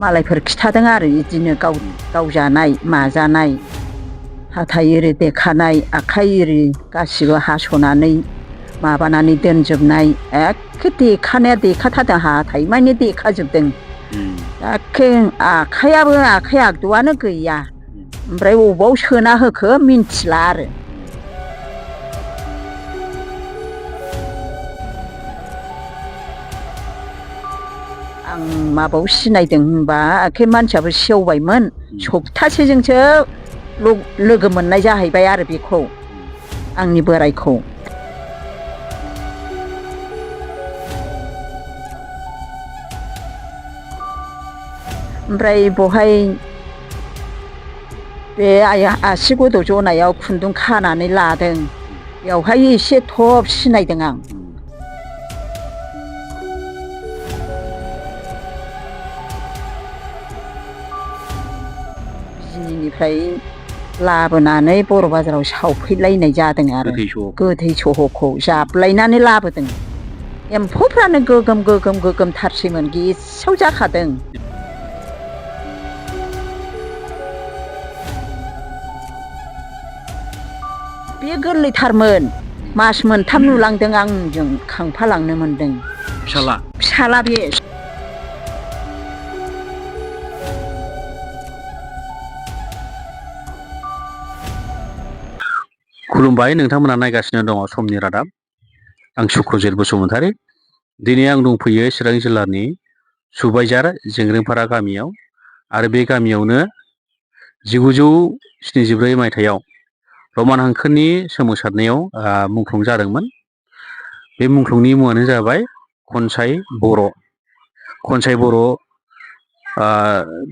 मालायफोर खिथादों आरो इदिनो गावजानाय माजानाय हाथाइ एरि देखानाय आखाइ एरि गासिबो हास'नानै माबानानै दोनजोबनाय एखे देखानाया देखाथारदों हाथाइ मानि देखाजोबदों। एखे आखाइ आगदानो गैया। ओमफ्राय अबाव सोना होखो मिन्थिला आरो। आं माबायाव सिनायदों होनबा एखे मानसियाबो सेवबायमोन सप्तासेजोंसो लोगो मोननाय जाहैबाय आरो बेखौ आंनि बोरायखौ। ओमफ्राय बहाय बे आसि गद' जनायाव खुन्दुं खानानै लादों बेवहाय एसे थब सिनायदों आं। बिजिनिनिफ्राय लाबोनानै बर' बाजाराव सावफैलायनाय जादों आरो गोथै सहखौ जाबलायनानै लाबोदों। एम्फौफ्रानो गोगोम थारसैमोन गेसाव जाखादों। बे गोरलैथारमोन मास मोनथाम नुलांदों आंजों खांफालांनो मोनदों। फिसाला बे। खुलुमबाय, नोंथांमोना नायगासिनो दङ समनि रादाब। आं सुक्रजित बसुमतारी। दिनै आं दंफैयो चिरां जिल्लानि सुबाइजार जेंग्रेंपारा गामियाव आरो बे गामियावनो 1974 मायथाइयाव रमान हांखोनि सोमावसारनायाव मुंख्लं जादोंमोन। बे मुंख्लंनि मुङानो जाबाय खनसाय बर'। खनसाय बर'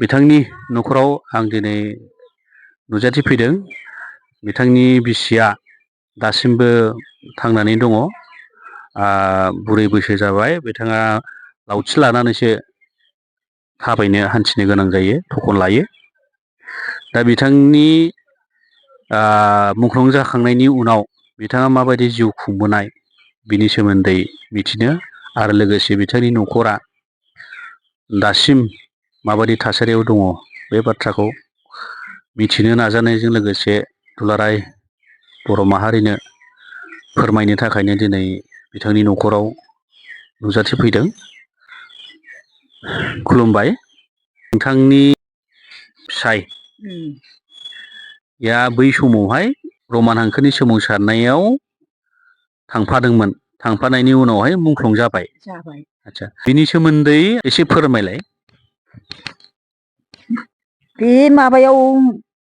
बिथांनि न'खराव आं दिनै नुजाथिफैदों। बिथांनि बिसिया दासिमबो थांनानै दङ। बुरै बैसो जाबाय, बिथाङा लावथि लानानैसो थाबायनो हान्थिनो गोनां जायो, थखन लायो। दा बिथांनि मुंख्लं जाखांनायनि उनाव बिथाङा माबायदि जिउ खुंबोनाय बिनि सोमोन्दै मिथिनो आरो लोगोसे बिथांनि न'खरा दासिम माबायदि थासारियाव दङ बे बाथ्राखौ मिथिनो नाजानायजों लोगोसे दुलाराय बर' माहारिनो फोरमायनो थाखायनो दिनै बिथांनि न'खराव नुजाथिफैदों। खुलुमबाय। नोंथांनि फिसाय या बै समावहाय रमान हांखोनि सोमावसारनायाव थांफादोंमोन, थांफानायनि उनावहाय मुंख्लं जाबाय। आदसा, बिनि सोमोन्दै एसे फोरमायलाय। बे माबायाव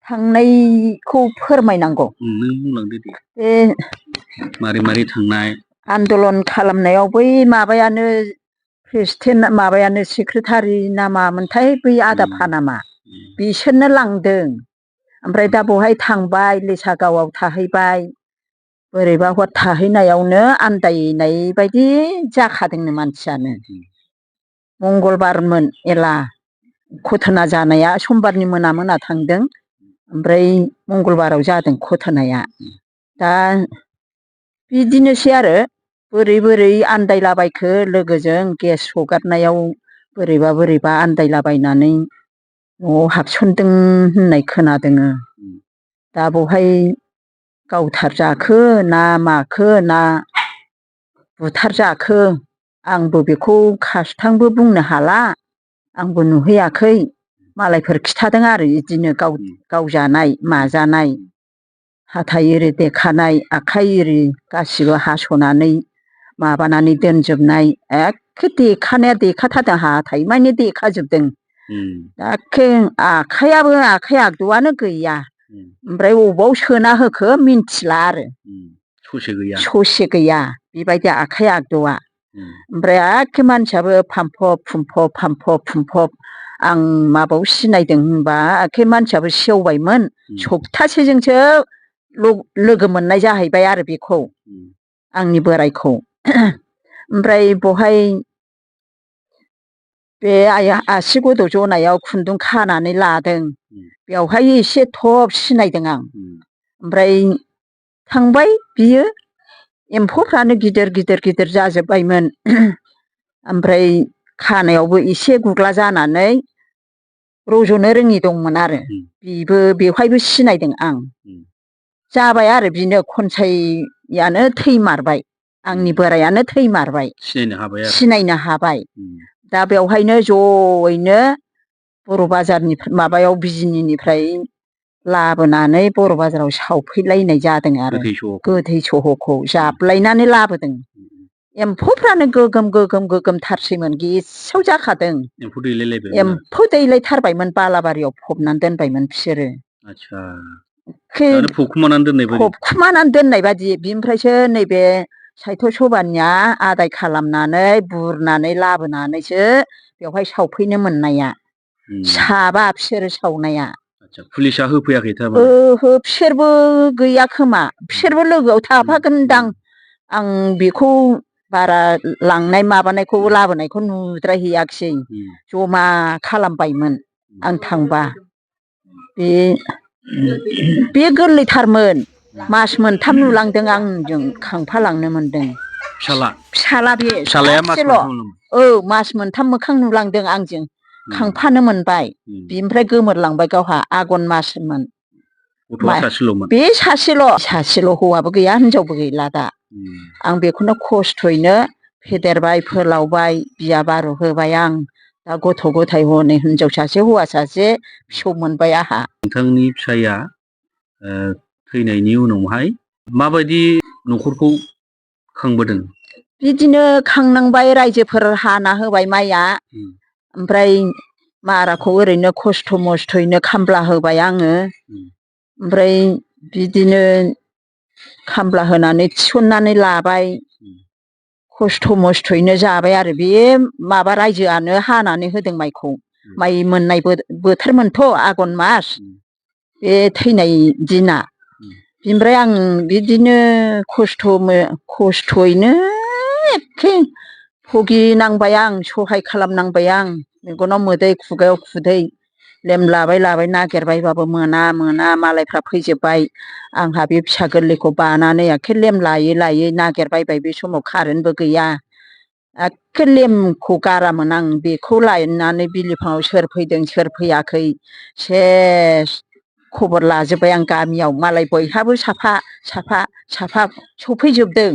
थांनायखौ फोरमायनांगौ? नों बुंलांदो दे। बे मारै थांनाय आन्दलन खालामनायाव बै माबायानो प्रेसिडेन्ट माबायानो सेक्रेटारि ना मामोनथाय बै आदा फानामा बिसोरनो लांदों। ओमफ्राय दा बहाय थांबाय लेसागावआव थाहैबाय। बोरैबा हर थाहैनायावनो आन्दायनाय बायदि जाखादोंनो मानसियानो। मंगलबारमोन एला घटना जानाया, समबारनि मोना थांदों। ओमफ्राय मंगलबाराव जादों घटनाया। दा बिदिनोसै आरो बोरै आन्दायलाबायखो लोगोजों गेस हगारनायाव बोरैबा आन्दायलाबायनानै न'आव हाबसनदों होननाय खोनादों। दा बहाय गावथारजाखो ना माखो ना बुथारजाखो आंबो बेखौ खासथांबो बुंनो हाला, आंबो नुहैयाखै। मालायफोर खिथादों आरो इदिनो गावजानाय माजानाय हाथाइ एरि देखानाय आखाइ एरि गासिबो हास'नानै माबानानै दोनजोबनाय एखे देखानाया देखाथारदों हाथाइ मानि देखाजोबदों। एखे आखाइ आगदानो गैया। ओमफ्राय अबाव सोना होखो मिन्थिला आरो। ससे गैया बेबायदि आखाइ आगदावा। ओमफ्राय एखे मानसियाबो फामफब आं माबायाव सिनायदों होनबा एखे मानसियाबो सेवबायमोन सप्तासेजोंसो लोगो मोननाय जाहैबाय आरो बेखौ आंनि बोरायखौ। ओमफ्राय बहाय बे आसि गद' जनायाव खुन्दुं खानानै लादों बेवहाय एसे थब सिनायदों आं। ओमफ्राय थांबाय बियो, एम्फौफ्रानो गिदिर जाजोब्बायमोन। ओमफ्राय खानायावबो एसे गुग्ला जानानै रज'नो रोङि दंमोन आरो बिबो बेवहायबो सिनायदों आं जाबाय आरो बिनो खनसाइयानो थैमारबाय आंनि बोरायानो थैमारबाय सिनायनो हाबाय दा बेवहायनो जयैनो बर' बाजारनि माबायाव बिजिनिनिफ्राय लाबोनानै बर' बाजाराव सावफैलायनाय जादों आरो गोथै सहखौ जाबलायनानै लाबोदों एम्फौफ्रानो गोगोम गोगोम गोगोमथारसैमोन गेसाव जाखादों एम्फौ दैलायथारबायमोन बालाबारियाव फबनानै दोनबायमोन बिसोरो फबखुमानानै दोननाय बादि बिनिफ्रायसो नैबे साहित्य सभानिया आदाय खालामनानै बुरनानै लाबोनानैसो बेवहाय सावफैनो मोननाया साबा बिसोरो सावनाया पुलिसा होफैयाखै ओहो बिसोरबो गैया खोमा बिसोरबो लोगोआव थाफागोनदां आं बेखौ बारा लांनाय माबानायखौ लाबोनायखौ नुद्रायहैयाखिसै जमा खालामबायमोन आं थांबा बे गोरलैथारमोन मास मोनथाम नुलांदों आंजों खांफालांनो मोनदों फिसाला बे सासेल' मास मोनथाम मोखां नुलांदों आंजों खांफानो मोनबाय बिनिफ्राय गोमोरलांबाय गावहा आघन मासमोन बे सासेल' हौवाबो गैया हिनजावबो गैला दा आं बेखौनो खस्थ'यैनो फेदेरबाय फोलावबाय बिया बारु होबाय आं दा गथ' गथाय हनै हिनजाव सासे हौवा सासे फिसौ मोनबाय आंहा नोंथांनि फिसाया थैनायनि उनावहाय माबायदि न'खरखौ खांबोदों बिदिनो खांनांबाय रायजोफोर हाना होबाय माइया ओमफ्राय माराखौ ओरैनो खस्थ' मस्थ'यैनो खामला होबाय आङो ओमफ्राय बिदिनो खामला होनानै थिसननानै लाबाय खस्थ' मस्थ'यैनो जाबाय आरो बे माबा रायजोआनो हानानै होदों माइखौ माइ मोननाय बोथोरमोनथ' आघन मास बे थैनाय दिना बिनिफ्राय आं बिदिनो खस्थ'यैनो एखे भुगिनांबाय आं सहाय खालामनांबाय आं मेगनाव मोदै खुगायाव खुदै लेमलाबाय नागिरबायबाबो मोना मालायफ्रा फैजोब्बाय आंहा बे फिसा गोरलैखौ बानानै एखे लेम लायै नागिरबायबाय बे समाव कारेन्टबो गैया एखे लेमखौ गारामोन आं बेखौ लायनानै बिलिफाङाव सोर फैदों सोर फैयाखै सेस खबर लाजोब्बाय आं गामियाव मालाय बयहाबो साफा सफैजोबदों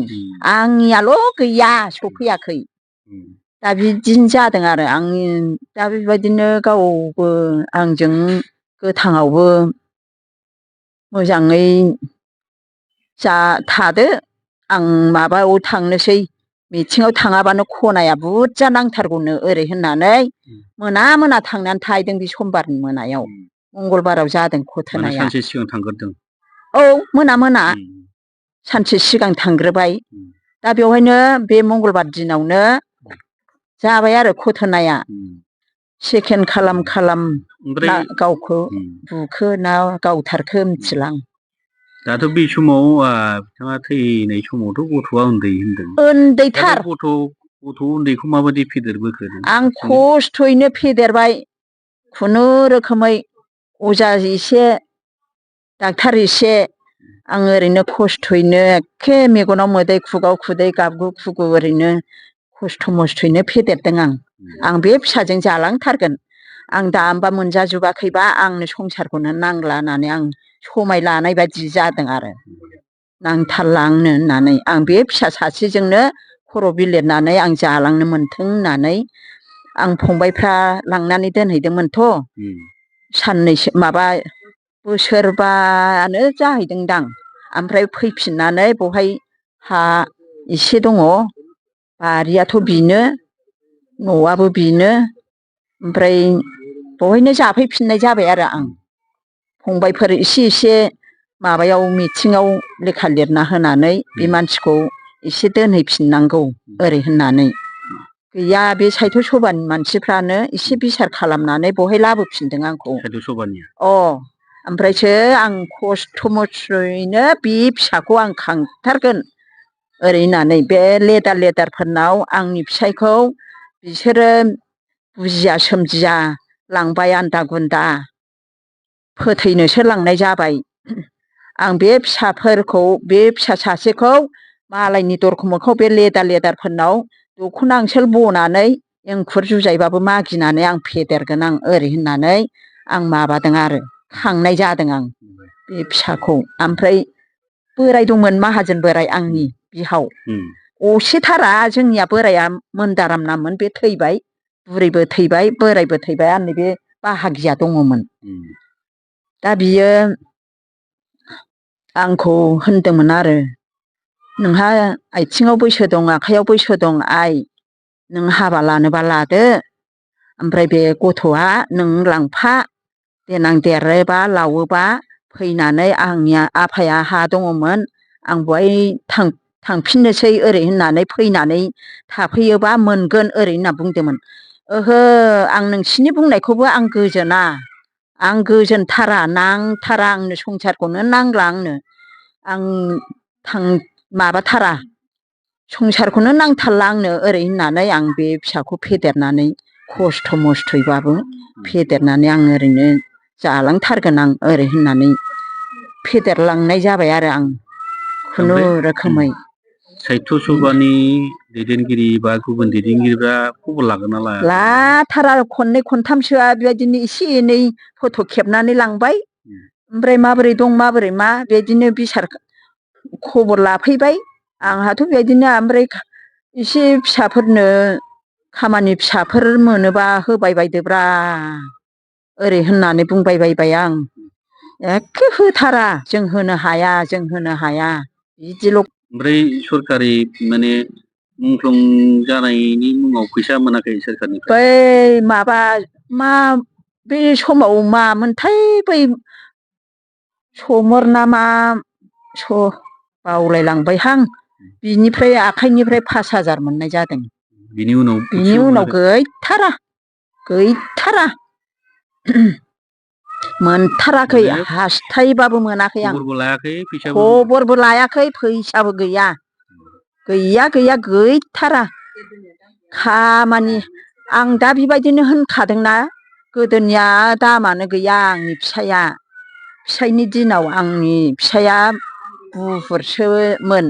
आंनियाल' गैया सफैयाखै दा बिदिनो जादों आरो आंनि दा बेबायदिनो गावबो आंजों गोथाङावबो मोजाङै थादो आं माबायाव थांनोसै मिथिङाव थाङाबानो खनाया बुरजा नांथारगौनो ओरै होननानै मोना थांनानै थाहैदों बे समबारनि मोनायाव मंगलबाराव जादों घटनाया सानसे सिगां थांग्रोदों औ मोना सानसे सिगां थांग्रोबाय दा बेवहायनो बे मंगलबार दिनावनो जाबाय आरो घटनाया सेकेन्ड खालाम गावखौ बुखो ना गावथारखो मिथिला आं दाथ' बे समाव बिथाङा थैनाय समावथ' गथ'आ उन्दै होनदों उन्दैथार गथ' उन्दैखौ माबायदि फेदेरबोखो आं खस्थ'यैनो फेदेरबाय खुनुरोखोमै अजा एसे डाक्टार एसे आं ओरैनो खस्थ'यैनो एखे मेगनाव मोदै खुगायाव खुदै गाबगु खुगु ओरैनो खस्थ' मस्थ'यैनो फेदेरदों आं बे फिसाजों जालांथारगोन आं दा होमबा मोनजाजोबाखैबा आंनो संसारखौनो नांला होननानै आं समाय लानाय बायदि जादों आरो नांथारला आंनो होननानै आं बे फिसा सासेजोंनो खर' बिलिरनानै आं जालांनो मोन्थों होननानै आं फंबायफ्रा लांनानै दोनहैदोंमोनथ' साननैसो बोसोरबायानो जाहैदोंदां ओमफ्राय फैफिननानै बहाय हा एसे दङ बारियाथ' बेनो न'आबो बेनो ओमफ्राय बहायनो जाफैफिननाय जाबाय आरो आं फंबायफोर एसे माबायाव मिथिङाव लेखा लिरना होनानै बे मानसिखौ एसे दोनहैफिननांगौ ओरै होननानै गैया बे साहित्य सभानि मानसिफ्रानो एसे बिसार खालामनानै बहाय लाबोफिनदों आंखौ ओमफ्रायसो आं खस्थ' मस्थ'यैनो बे फिसाखौ आं खांथारगोन ओरै होननानै बे लेदारफोरनाव आंनि फिसायखौ बिसोरो बुजिया सोमजिया लांबाय आन्दा गुन्दा फोथैनोसो लांनाय जाबाय आं बे फिसा सासेखौ मालायनि दरखं मोखाङाव बे लेदारफोरनाव दख'ना आंसोल बनानै एंखुर जुजाइबाबो मागिनानै आं फेदेरगोन आं ओरै होननानै आं माबादों आरो खांनाय जादों आं बे फिसाखौ। ओमफ्राय बोराय दंमोन माहाजोन बोराय आंनि बिहाव असेथारा जोंनिया बोराया मोनदाराम नाममोन बे थैबाय, बुरैबो थैबाय बोरायबो थैबाय आरो नैबे बाहागिया दङमोन। दा बियो आंखौ होनदोंमोन आरो नोंहा आथिङाव बैसो दं आखाइयाव बैसो दं आइ, नों हाबा लानोबा लादो, ओमफ्राय बे गथ'आ नों लांफा, देनां देरोबा लावोबा फैनानै आंनि आफाया हा दङमोन आं बहाय थांफिननोसै ओरै होननानै फैनानै थाफैयोबा मोनगोन ओरै होनना बुंदोंमोन। ओहो आं नोंसिनि बुंनायखौबो आं गोजोना, आं गोजोनथारा, नांथारा आंनो संसारखौनो नांला आंनो, आं माबाथारा संसारखौनो नांथारला आंनो ओरै होननानै आं बे फिसाखौ फेदेरनानै खस्थ' मस्थ'यैबाबो फेदेरनानै आं ओरैनो जालांथारगोन आं ओरै होननानै फेदेरलांनाय जाबाय आरो आं खुनुरोखोमै। साहित्य सभानि दैदेनगिरि बा गुबुन दैदेनगिरिफ्रा खबर लागोन ना लाया? लाथारा, खननै खनथामसोआ बेबायदिनो एसे एनै फट' खेबनानै लांबाय, ओमफ्राय माबोरै दं माबोरै मा बिदिनो बिसार खबर लाफैबाय। आंहाथ' बेबायदिनो ओमफ्राय एसे फिसाफोरनो खामानि फिसाफोर मोनोबा होबाय बायदोब्रा ओरै होननानै बुंबाय बायबाय आं। एखे होथारा, जों होनो हाया जों होनो हाया बिदिल'। ओमफ्राय सरखारि माने मुंख्लं जानायनि मुङाव फैसा मोनाखै सोरखारनिफ्राय? बै माबा मा बे समाव मामोनथाय बै समर ना मा बावलायलांबायहां, बिनिफ्राय आखाइनिफ्राय 5,000 मोननाय जादों। बिनि उनाव गैथारा गैथारा मोनथाराखै, हास्थायबाबो मोनाखै आं। खबरबो लायाखै, खबरबो लायाखै, फैसाबो गैया गैया गैया गैथारा खामानि। आं दा बेबायदिनो होनखादोंना, गोदोनिया दामानो गैया आंनि फिसायनि दिनाव आंनि फिसाया बुहुरसोमोन,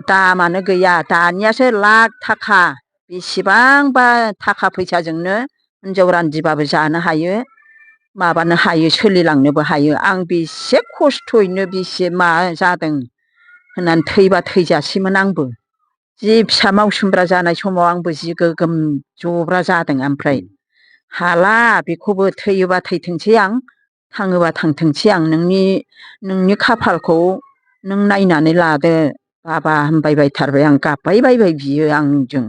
दामानो गैया। दानियासो लाख थाखा, बेसेबांबा थाखा फैसाजोंनो हिनजाव रान्दिबाबो जानो हायो, माबानो हायो, सोलिलांनोबो हायो। आं बेसे खस्थ'यैनो बेसे मा जादों होननानै थैबा थैजासैमोन आंबो। जि फिसा मावसोमग्रा जानाय समाव आंबो जि गोगोम जब्रा जादों। ओमफ्राय हाला बेखौबो, थैयोबा थैथोंसै आं, थाङोबा थांथोंसै आं, नोंनि खाफालखौ नों नायनानै लादो बाबा होनबायबायथारबाय आं, गाबबाय बायबाय बियो आंजों।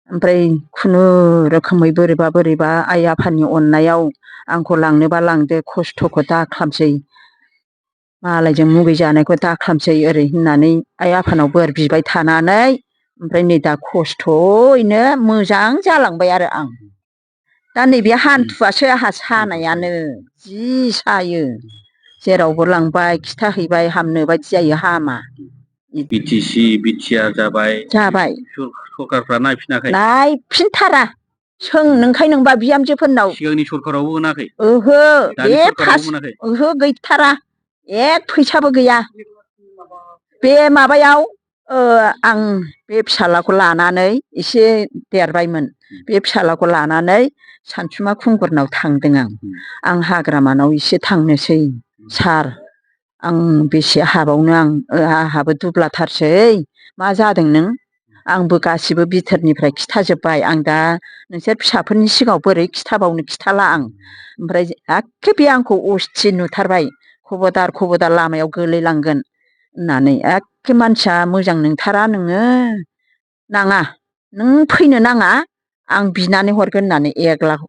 ओमफ्राय खुनुरोखोमै बोरैबा बोरैबा आइ आफानि अननायाव आंखौ लांनोबा लांदो, खस्थ'खौ दा खालामसै, मालायजों मुगै जानायखौ दा खालामसै ओरै होननानै आइ आफानाव बोर बिबाय थानानै ओमफ्राय नै दा खस्थ'यैनो मोजां जालांबाय आरो आं। दा नैबे हान्थुआसो आंहा सानायानो जि सायो, जेरावबो लांबाय खिथाहैबाय हामनो बायदि जायो, हामा। बिटिसि बिटिआर जाबाय, सरखारफ्रा नायफिनथारा। सों नोंखाय नोंबा बिहामजोफोरनाव, सिगांनि सरखारावबो मोनाखै? ओहो, दानि सरखारावबो मोनाखै? ओहो गैथारा, एक फैसाबो गैया। बे माबायाव आं बे फिसाज्लाखौ लानानै एसे देरबायमोन, बे फिसाज्लाखौ लानानै सानसुमा खुंगुरनाव थांदों आं हाग्रामानाव एसे थांनोसै सार, आं बेसे हाबावनो, आंहाबो दुब्लाथारसै, मा जादों नों? आंबो गासिबो बिथोरनिफ्राय खिथाजोब्बाय, आं दा नोंसोर फिसाफोरनि सिगाङाव बोरै खिथाबावनो, खिथाला आं। ओमफ्राय एखे बे आंखौ अस्थिर नुथारबाय, खबरदार खबरदार लामायाव गोलैलांगोन होननानै। एखे मानसिया मोजां नोंथारा नोङो, नाङा नों फैनो नाङा, आं बिनानै हरगोन होननानै 1 लाख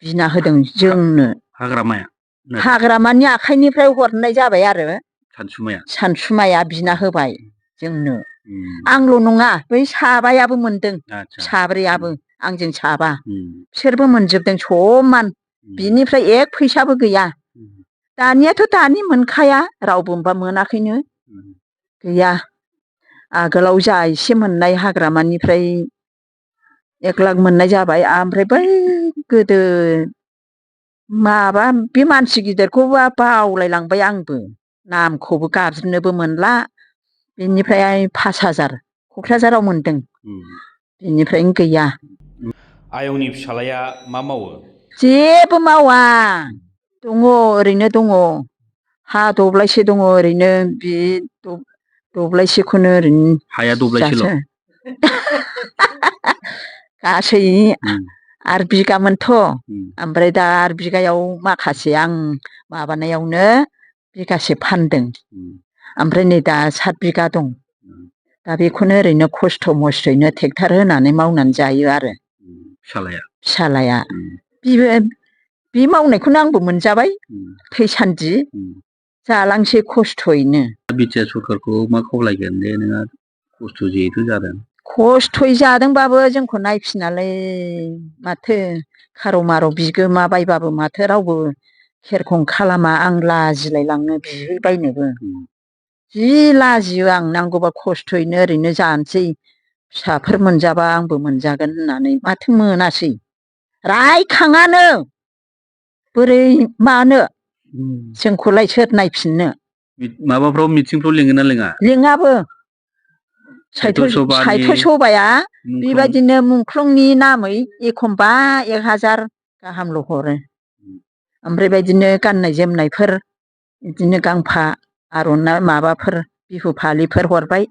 बिना होदों जोंनो। हाग्रामानि आखाइनिफ्राय हरनाय जाबाय आरो, सानसुमाया बिना होबाय जोंनो। आंल' नङा, बै साबायाबो मोनदों, साब्रैयाबो, आंजों साबा, बिसोरबो मोनजोबदों समान। बिनिफ्राय 1 फैसाबो गैया। दानियाथ' दानि मोनखाया, रावबो होनबा मोनाखैनो, गैया। आगोलाव जा एसे मोननाय हाग्रामानिफ्राय 1 लाख मोननाय जाबाय। ओमफ्राय बै गोदो माबा बे मानसि गिदिरखौबा बावलायलांबाय आंबो, नामखौबो गाबज्रिनोबो मोनला। बिनिफ्राय 5,000 क'क्राझाराव मोनदों, बिनिफ्रायनो गैया। आयंनि फिसालाया मा मावो? जेबो मावा दङ ओरैनो दङ हा दब्लायसे दङ ओरैनो बे दब्लायसेखौनो ओरैनो हाया दब्लायसेल' गासै 8 बिगामोनथ' ओमफ्राय दा 8 बिगायाव माखासे आं माबानायावनो बिगासे फानदों ओमफ्राय नै दा 7 बिगा दं दा बेखौनो ओरैनो खस्थ' मस्थ'यैनो ट्रेक्टर होनानै मावनानै जायो आरो फिसालाया बे मावनायखौनो आंबो मोनजाबाय थैसान्दि जालांसै खस्थ'यैनो। बिटिआर सरखारखौ मा खावलायगोन जे नोंहा खस्थ' जिहेथु जादों खस्थ'यै जादोंबाबो जोंखौ नायफिनालै माथो खारौ मारौ बिगोमा बायबाबो माथो रावबो खेरखम खालामा आं लाजिलाय लाङो बिहैबायनोबो जि लाजियो आं नांगौबा खस्थ'यैनो ओरैनो जानोसै फिसाफोर मोनजाबा आंबो मोनजागोन होननानै माथो मोनासै रायखाङानो बोरै मानो जोंखौलाय सोर नायफिननो। माबाफ्राव मिथिंफ्राव लिङोना लिङा? लिङाबो साहित्य सभाया बेबायदिनो मुंख्लंनि नामै एखमबा 1000 गाहामल' हरो ओमफ्राय बेदिनो गाननाय जोमनायफोर बिदिनो गांफा आर'नाइ माबाफोर बिहु फालिफोर हरबाय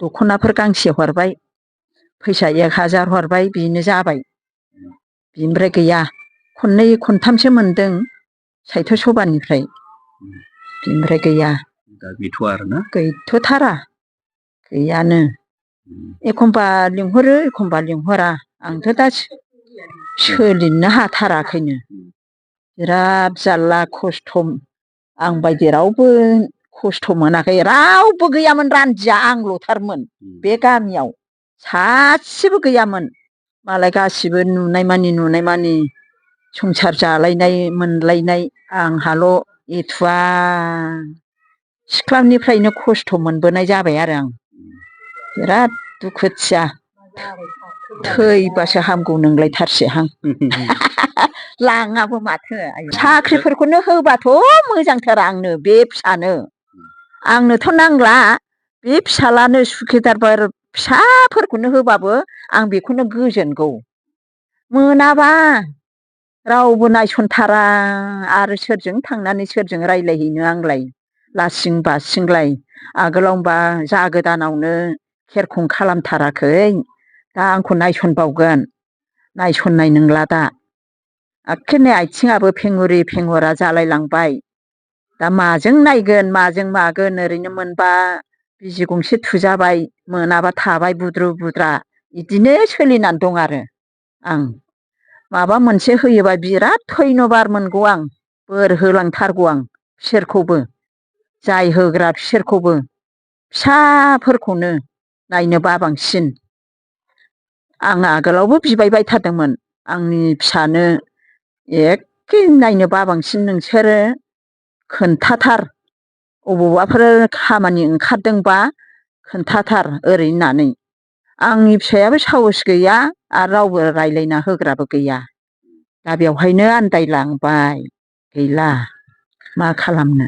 दख'नाफोर गांसे हरबाय फैसा 1000 हरबाय बेनो जाबाय बिनिफ्राय गैया खननै खनथामसो मोनदों साहित्य सभानिफ्राय बिनिफ्राय गैया दा गैथ'आ आरोना गैथ'थारा गैयानो एखमबा लिंहरो एखमबा लिंहरा आंथ' दा सोलिनो हाथाराखैनो बिराद जारला खस्थ' आं बायदि रावबो खस्थ' मोनाखै रावबो गैयामोन रान्दिया आंल'थारमोन बे गामियाव सासेबो गैयामोन मालाय गासिबो नुनाय मानि संसार जालायनाय मोनलायनाय आंहाल' एथुआ सिख्लानिफ्रायनो खस्थ' मोनबोनाय जाबाय आरो आं बिराद दुखुथिया थैबासो हामगौ नंलायथारसैहां लाङाबो माथो साख्रिफोरखौनो होबाथ' मोजांथार आंनो बे आंनोथ' नांला बे फिसालानो सुखिदारफोर फिसाफोरखौनो होबाबो आं बेखौनो गोजोनगौ मोनाबा रावबो नायसनथारा आरो सोरजों थांनानै सोरजों रायज्लायहैनो आंलाय लासिं बासिंलाय आगोलावनोबा जागोदानावनो खेरखम खालामथाराखै दा आंखौ नायसनबावगोन नायसननाय नंला दा एखे नै आथिङाबो फेंगुरि फेंगुरा जालायलांबाय दा माजों नायगोन माजों मागोन ओरैनो मोनबा बिजि गंसे थुजाबाय मोनाबा थाबाय बुद्रु बुद्रा बिदिनो सोलिनानै दं आरो आं माबा मोनसे होयोबा बिराद धन्यबाद मोनगौ आं बोर होलांथारगौ आं बिसोरखौबो जाय होग्रा बिसोरखौबो फिसाफोरखौनो नायनो बाबांसिन आं आगोलावबो बिबाय बायथारदोंमोन आंनि फिसानो एखे नायनो बाबांसिन नोंसोरो खोन्थाथार अबावबाफोर खामानि ओंखारदोंबा खोन्थाथार ओरै होननानै आंनि फिसायाबो साहस गैया आरो रावबो रायज्लायना होग्राबो गैया दा बेवहायनो आन्दायलांबाय गैला मा खालामनो।